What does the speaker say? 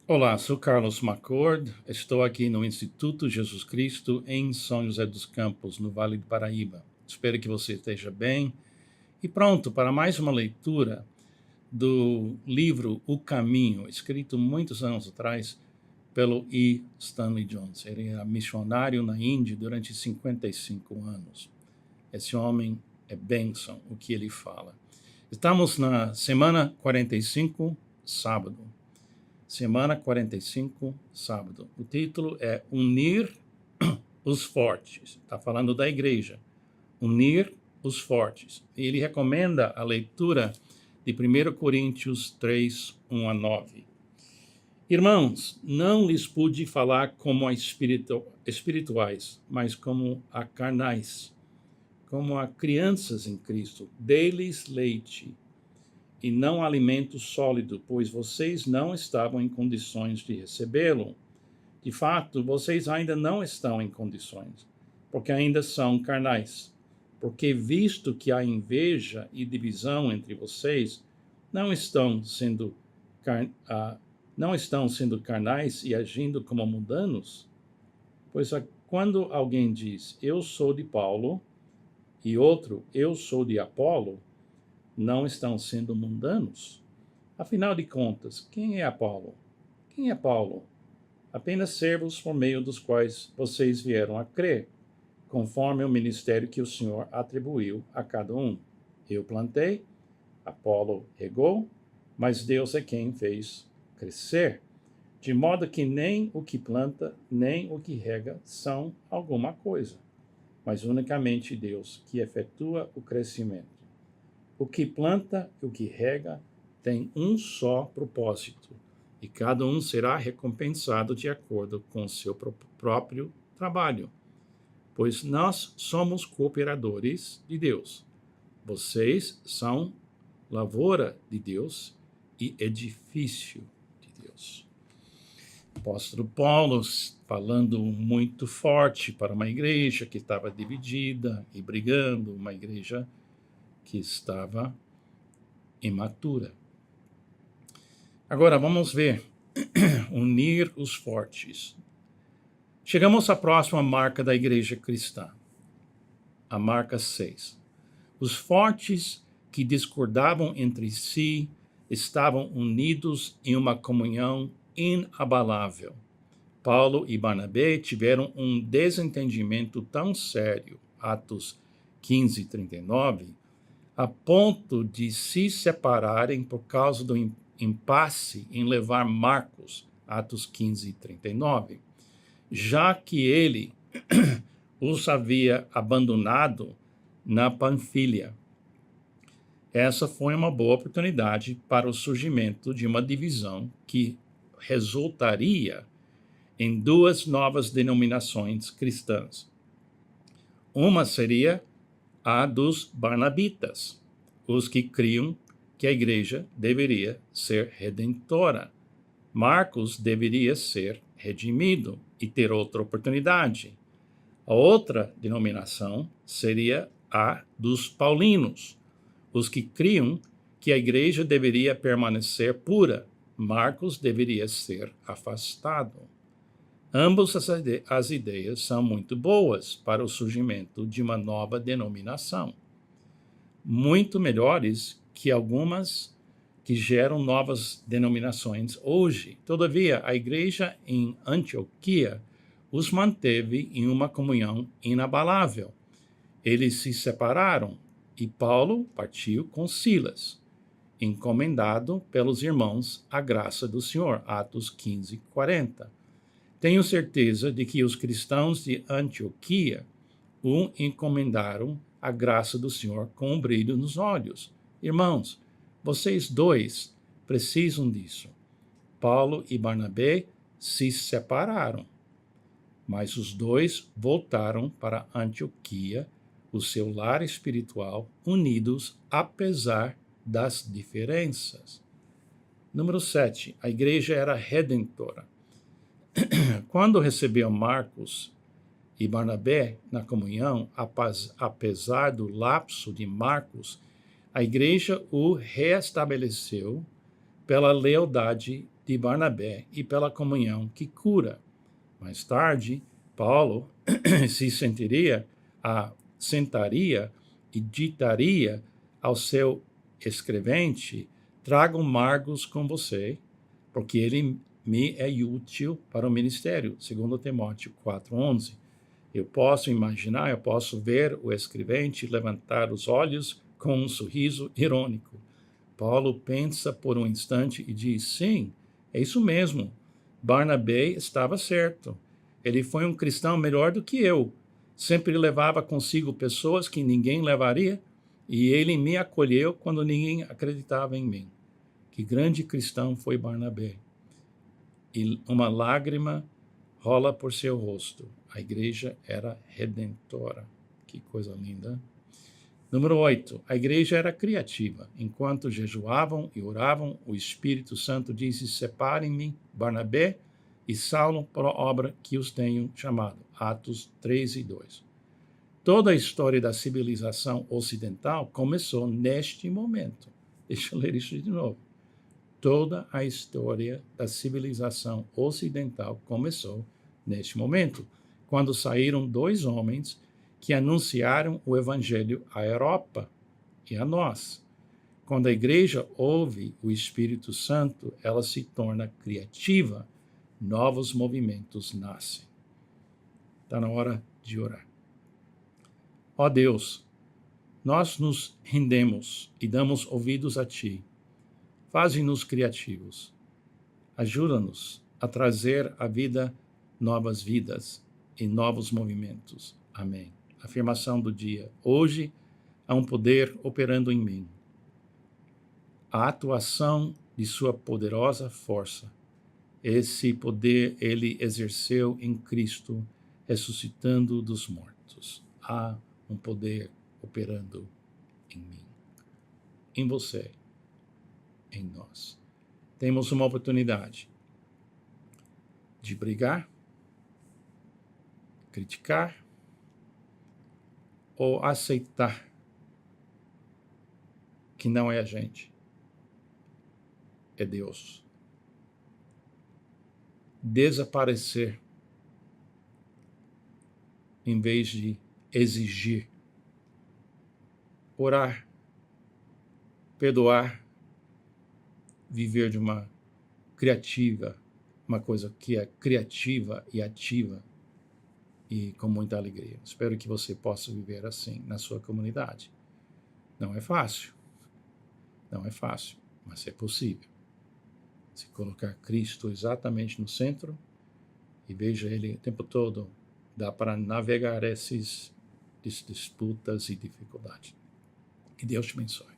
Olá, sou Carlos McCord, estou aqui no Instituto Jesus Cristo em São José dos Campos, no Vale do Paraíba. Espero que você esteja bem e pronto para mais uma leitura do livro O Caminho, escrito muitos anos atrás pelo E. Stanley Jones. Ele era missionário na Índia durante 55 anos. Esse homem é bênção, o que ele fala. Estamos na semana 45, sábado. Semana 45, sábado. O título é Unir os Fortes. Está falando da igreja. Unir os Fortes. E ele recomenda a leitura de 1 Coríntios 3, 1 a 9. Irmãos, não lhes pude falar como a espirituais, mas como a carnais, como a crianças em Cristo. Dei-lhes leite e não alimento sólido, pois vocês não estavam em condições de recebê-lo. De fato, vocês ainda não estão em condições, porque ainda são carnais. Porque, visto que há inveja e divisão entre vocês, não estão sendo, não estão sendo carnais e agindo como mundanos? Pois quando alguém diz, eu sou de Paulo, e outro, eu sou de Apolo, não estão sendo mundanos? Afinal de contas, quem é Apolo? Quem é Paulo? Apenas servos por meio dos quais vocês vieram a crer, conforme o ministério que o Senhor atribuiu a cada um. Eu plantei, Apolo regou, mas Deus é quem fez crescer. De modo que nem o que planta, nem o que rega são alguma coisa, mas unicamente Deus que efetua o crescimento. O que planta e o que rega tem um só propósito, e cada um será recompensado de acordo com o seu próprio trabalho, pois nós somos cooperadores de Deus. Vocês são lavoura de Deus e edifício de Deus. O apóstolo Paulo falando muito forte para uma igreja que estava dividida e brigando, uma igreja que estava imatura. Agora vamos ver, unir os fortes. Chegamos à próxima marca da igreja cristã, a marca 6. Os fortes que discordavam entre si estavam unidos em uma comunhão inabalável. Paulo e Barnabé tiveram um desentendimento tão sério, Atos 15, 39, a ponto de se separarem por causa do impasse em levar Marcos, Atos 15, 39, já que ele os havia abandonado na Panfilha. Essa foi uma boa oportunidade para o surgimento de uma divisão que resultaria em duas novas denominações cristãs. Uma seria a dos barnabitas, os que criam que a igreja deveria ser redentora. Marcos deveria ser redimido e ter outra oportunidade. A outra denominação seria a dos paulinos, os que criam que a igreja deveria permanecer pura. Marcos deveria ser afastado. Ambas as ideias são muito boas para o surgimento de uma nova denominação, muito melhores que algumas que geram novas denominações hoje. Todavia, a igreja em Antioquia os manteve em uma comunhão inabalável. Eles se separaram e Paulo partiu com Silas, encomendado pelos irmãos à graça do Senhor. Atos 15, 40. Tenho certeza de que os cristãos de Antioquia o encomendaram à graça do Senhor com um brilho nos olhos. Irmãos, vocês dois precisam disso. Paulo e Barnabé se separaram, mas os dois voltaram para Antioquia, o seu lar espiritual, unidos apesar das diferenças. Número 7. A igreja era redentora. Quando recebeu Marcos e Barnabé na comunhão, apesar do lapso de Marcos, a igreja o reestabeleceu pela lealdade de Barnabé e pela comunhão que cura. Mais tarde, Paulo se sentaria e ditaria ao seu escrevente: tragam Marcos com você, porque ele me é útil para o ministério, segundo Timóteo 4:11. Eu posso imaginar, eu posso ver o escrevente levantar os olhos com um sorriso irônico. Paulo pensa por um instante e diz: sim, é isso mesmo. Barnabé estava certo. Ele foi um cristão melhor do que eu. Sempre levava consigo pessoas que ninguém levaria, e ele me acolheu quando ninguém acreditava em mim. Que grande cristão foi Barnabé. E uma lágrima rola por seu rosto. A igreja era redentora. Que coisa linda. Número 8. A igreja era criativa. Enquanto jejuavam e oravam, o Espírito Santo disse: separem-me Barnabé e Saulo para a obra que os tenho chamado. Atos 3:2. Toda a história da civilização ocidental começou neste momento. Deixa eu ler isso de novo. Toda a história da civilização ocidental começou neste momento, quando saíram dois homens que anunciaram o evangelho à Europa e a nós. Quando a igreja ouve o Espírito Santo, ela se torna criativa, novos movimentos nascem. Está na hora de orar. Ó Deus, nós nos rendemos e damos ouvidos a Ti. Faze-nos criativos. Ajuda-nos a trazer à vida novas vidas e novos movimentos. Amém. Afirmação do dia. Hoje há um poder operando em mim. A atuação de sua poderosa força. Esse poder ele exerceu em Cristo, ressuscitando dos mortos. Há um poder operando em mim, em você, em nós. Temos uma oportunidade de brigar, criticar ou aceitar que não é a gente, é Deus. Desaparecer em vez de exigir. Orar, perdoar, viver de uma coisa que é criativa e ativa e com muita alegria. Espero que você possa viver assim na sua comunidade. Não é fácil, mas é possível. Se colocar Cristo exatamente no centro e veja Ele o tempo todo, dá para navegar essas disputas e dificuldades. Que Deus te abençoe.